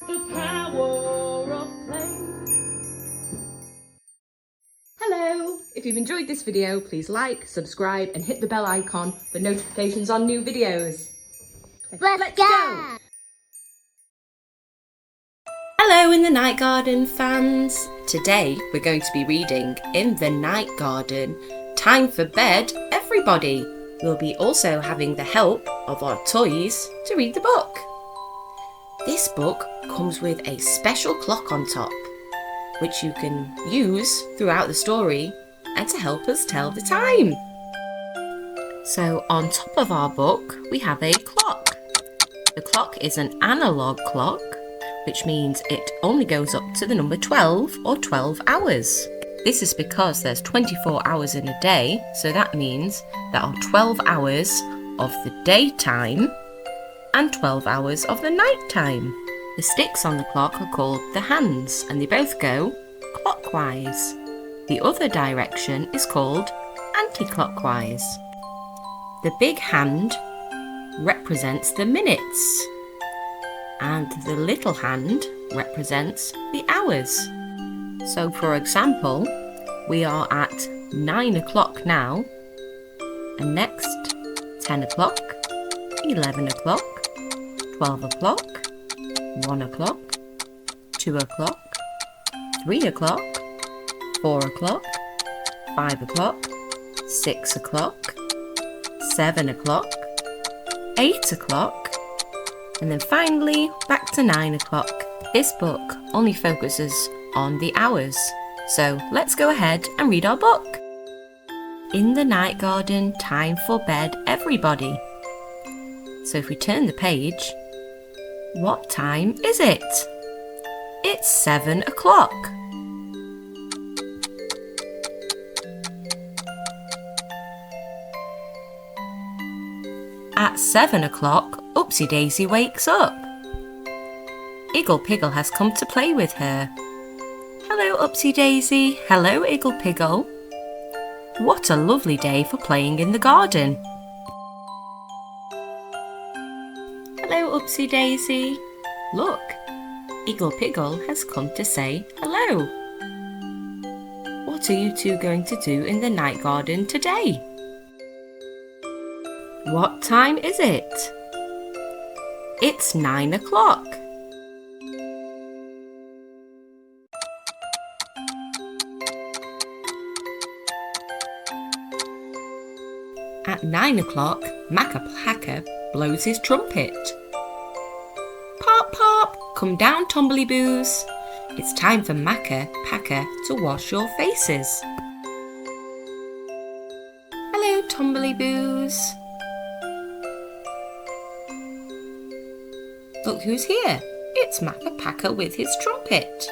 The power of play. Hello! If you've enjoyed this video, please like, subscribe and hit the bell icon for notifications on new videos. Let's go! Hello in the Night Garden fans! Today we're going to be reading In the Night Garden, Time for Bed Everybody. We'll be also having the help of our toys to read the book. This book comes with a special clock on top, which you can use throughout the story and to help us tell the time. So on top of our book we have a clock. The clock is an analog clock, which means it only goes up to the number 12 or 12 hours. This is because there's 24 hours in a day, so that means there are 12 hours of the daytime and 12 hours of the night time. The sticks on the clock are called the hands, and they both go clockwise. The other direction is called anti-clockwise. The big hand represents the minutes, and the little hand represents the hours. So for example, we are at 9 o'clock now, and next 10 o'clock, 11 o'clock, 12 o'clock, 1 o'clock, 2 o'clock, 3 o'clock, 4 o'clock, 5 o'clock, 6 o'clock, 7 o'clock, 8 o'clock, and then finally back to 9 o'clock. This book only focuses on the hours, so let's go ahead and read our book. In the Night Garden, Time for Bed Everybody. So if we turn the page, what time is it? It's 7 o'clock. At 7 o'clock, Upsy Daisy wakes up. Iggle Piggle has come to play with her. Hello Upsy Daisy, hello Iggle Piggle. What a lovely day for playing in the garden. Hello Upsy Daisy. Look, Iggle Piggle has come to say hello. What are you two going to do in the night garden today? What time is it? It's 9 o'clock. At 9 o'clock, Makka Pakka blows his trumpet. Pop, pop, come down, Tombliboos. It's time for Makka Pakka to wash your faces. Hello, Tombliboos. Look who's here. It's Makka Pakka with his trumpet.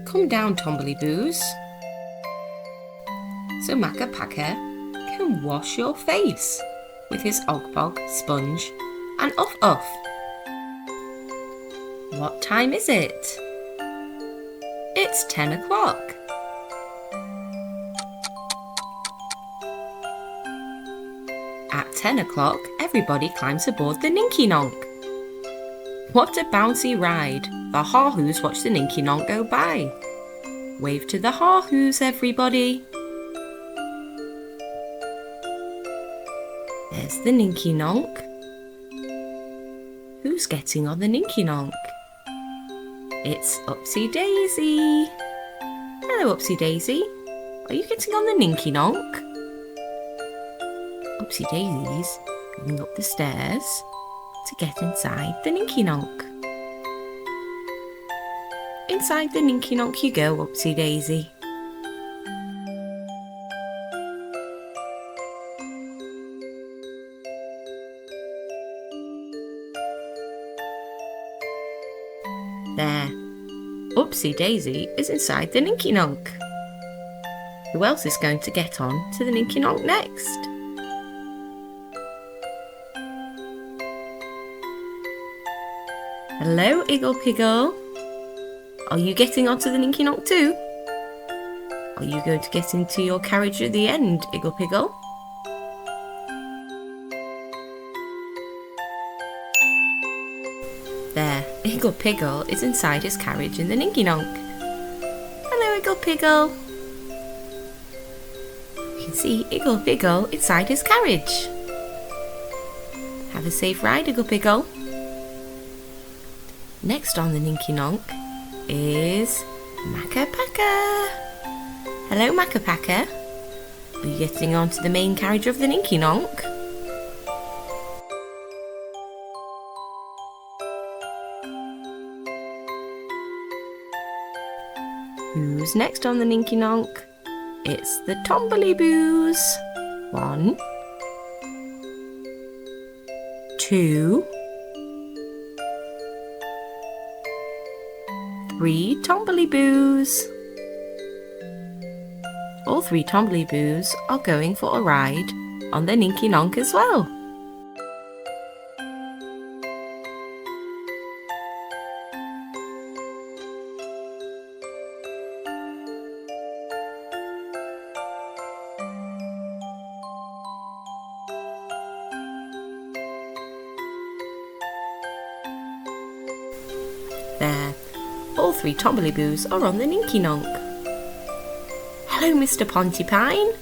Come down, Tombliboos. So Makka Pakka can wash your face with his Ogpog sponge and Uff. What time is it? It's 10 o'clock. At 10 o'clock, everybody climbs aboard the Ninky Nonk. What a bouncy ride! The Hahoos watch the Ninky Nonk go by. Wave to the Hahoos, everybody. There's the Ninky Nonk. Who's getting on the Ninky Nonk? It's Upsy Daisy. Hello, Upsy Daisy. Are you getting on the Ninky Nonk? Upsy Daisy's going up the stairs to get inside the Ninky Nonk. Inside the Ninky Nonk you go, Upsy Daisy. There, Upsy Daisy is inside the Ninky Nonk. Who else is going to get on to the Ninky Nonk next? Hello, Iggle Piggle. Are you getting onto the Ninky Nonk too? Are you going to get into your carriage at the end, Iggle Piggle? Iggle Piggle is inside his carriage in the Ninky Nonk. Hello, Iggle Piggle. You can see Iggle Piggle inside his carriage. Have a safe ride, Iggle Piggle. Next on the Ninky Nonk is Makka Pakka. Hello, Makka Pakka. Are you getting onto the main carriage of the Ninky Nonk? Who's next on the Ninky Nonk? It's the Tombliboos. 1, 2, 3 Tombliboos. All 3 Tombliboos are going for a ride on the Ninky Nonk as well. There, all 3 Tombliboos are on the Ninky Nonk. Hello, Mr. Pontypine.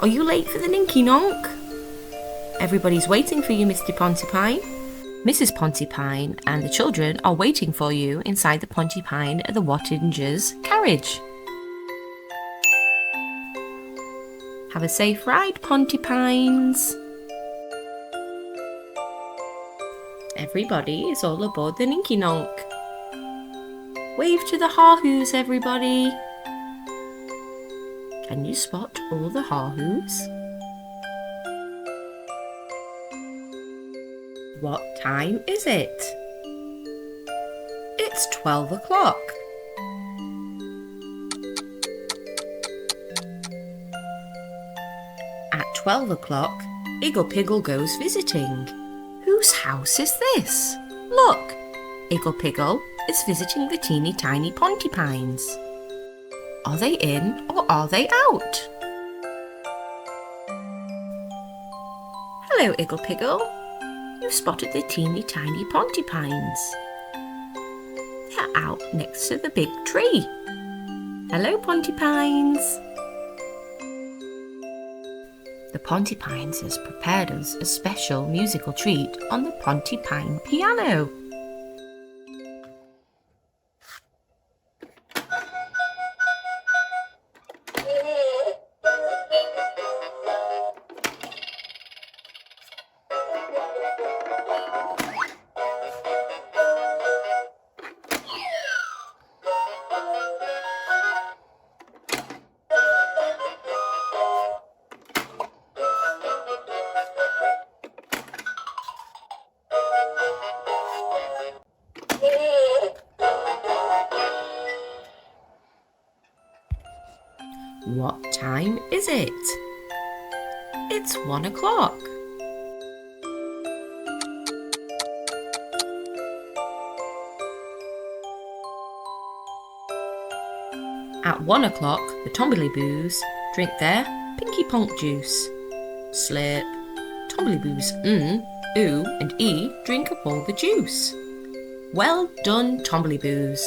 Are you late for the Ninky Nonk? Everybody's waiting for you, Mr. Pontypine. Mrs. Pontypine and the children are waiting for you inside the Pontypine at the Wattingers carriage. Have a safe ride, Pontypines. Everybody is all aboard the Ninky Nonk. Wave to the Hahoos, everybody. Can you spot all the Hahoos? What time is it? It's 12 o'clock. At 12 o'clock, Iggle Piggle goes visiting. Whose house is this? Look, Iggle Piggle is visiting the teeny tiny Pontypines. Are they in or are they out? Hello, Iggle Piggle. You've spotted the teeny tiny Pontypines. They're out next to the big tree. Hello, Pontypines. The Pontypines has prepared us a special musical treat on the Pontypine piano. What time is it? It's 1 o'clock. At 1 o'clock, the Tombliboos drink their Pinky Ponk juice. Slip. Tombliboos ooh, and E drink up all the juice. Well done, Tombliboos.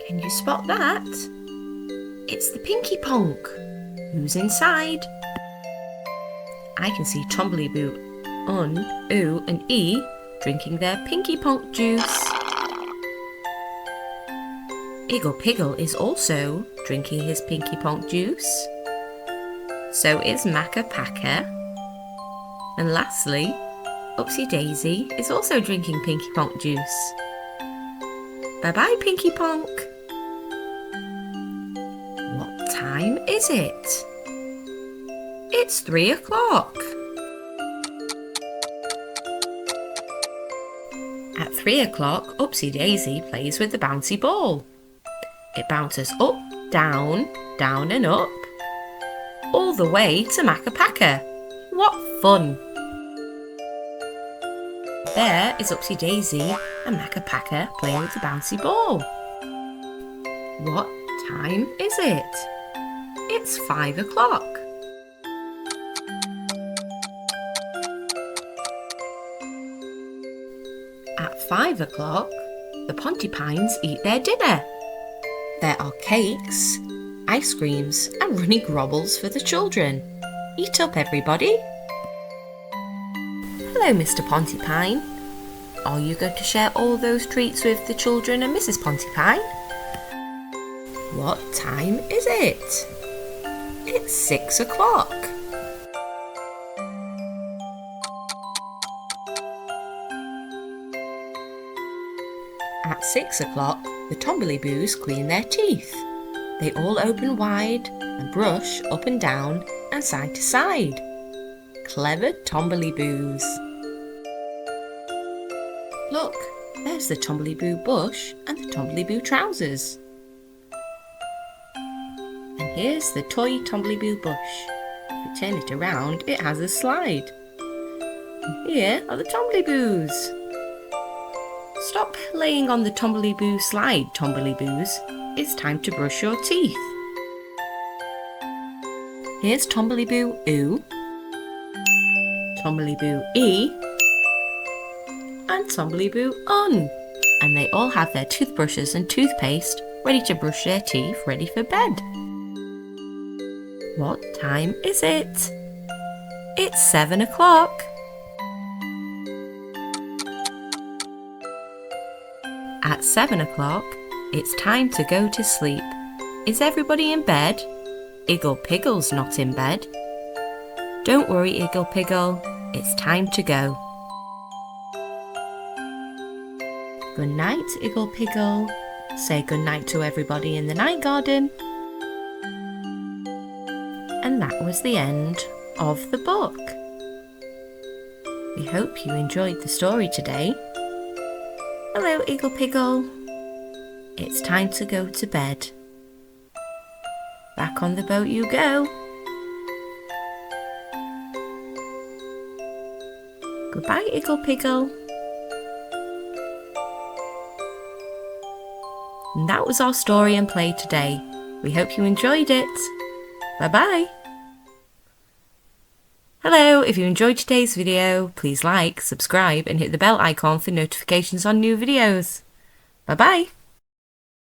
Can you spot that? It's the Pinky Ponk. Who's inside? I can see Tombliboo, ooh, and E drinking their Pinky Ponk juice. Iggle Piggle is also drinking his Pinky Ponk juice. So is Makka Pakka. And lastly, Upsy Daisy is also drinking Pinky Ponk juice. Bye-bye, Pinky Ponk. What time is it? It's 3 o'clock. At 3 o'clock, Upsy Daisy plays with the bouncy ball. It bounces up, down, down and up, all the way to Makka Pakka. What fun! There is Upsy Daisy and Makka Pakka playing with the bouncy ball. What time is it? It's 5 o'clock. 5 o'clock, the Pontypines eat their dinner. There are cakes, ice creams and runny grobbles for the children. Eat up, everybody. Hello, Mr. Pontypine. Are you going to share all those treats with the children and Mrs. Pontypine? What time is it? It's 6 o'clock. At 6 o'clock, the Tombliboos clean their teeth. They all open wide and brush up and down and side to side. Clever Tombliboos. Look, there's the Tombliboo bush and the Tombliboo trousers. And here's the toy Tombliboo bush. If you turn it around, it has a slide. And here are the Tombliboos. Stop playing on the Tombliboo slide, Tombliboos. It's time to brush your teeth. Here's Tombliboo Oo, Tombliboo E, and Tombliboo Un. And they all have their toothbrushes and toothpaste ready to brush their teeth, ready for bed. What time is it? It's 7 o'clock. At 7 o'clock, it's time to go to sleep. Is everybody in bed? Iggle Piggle's not in bed. Don't worry, Iggle Piggle, it's time to go. Good night, Iggle Piggle. Say good night to everybody in the night garden. And that was the end of the book. We hope you enjoyed the story today. Hello, Iggle Piggle. It's time to go to bed. Back on the boat you go. Goodbye, Iggle Piggle. And that was our story and play today. We hope you enjoyed it. Bye-bye. Hello, if you enjoyed today's video, please like, subscribe and hit the bell icon for notifications on new videos. Bye-bye.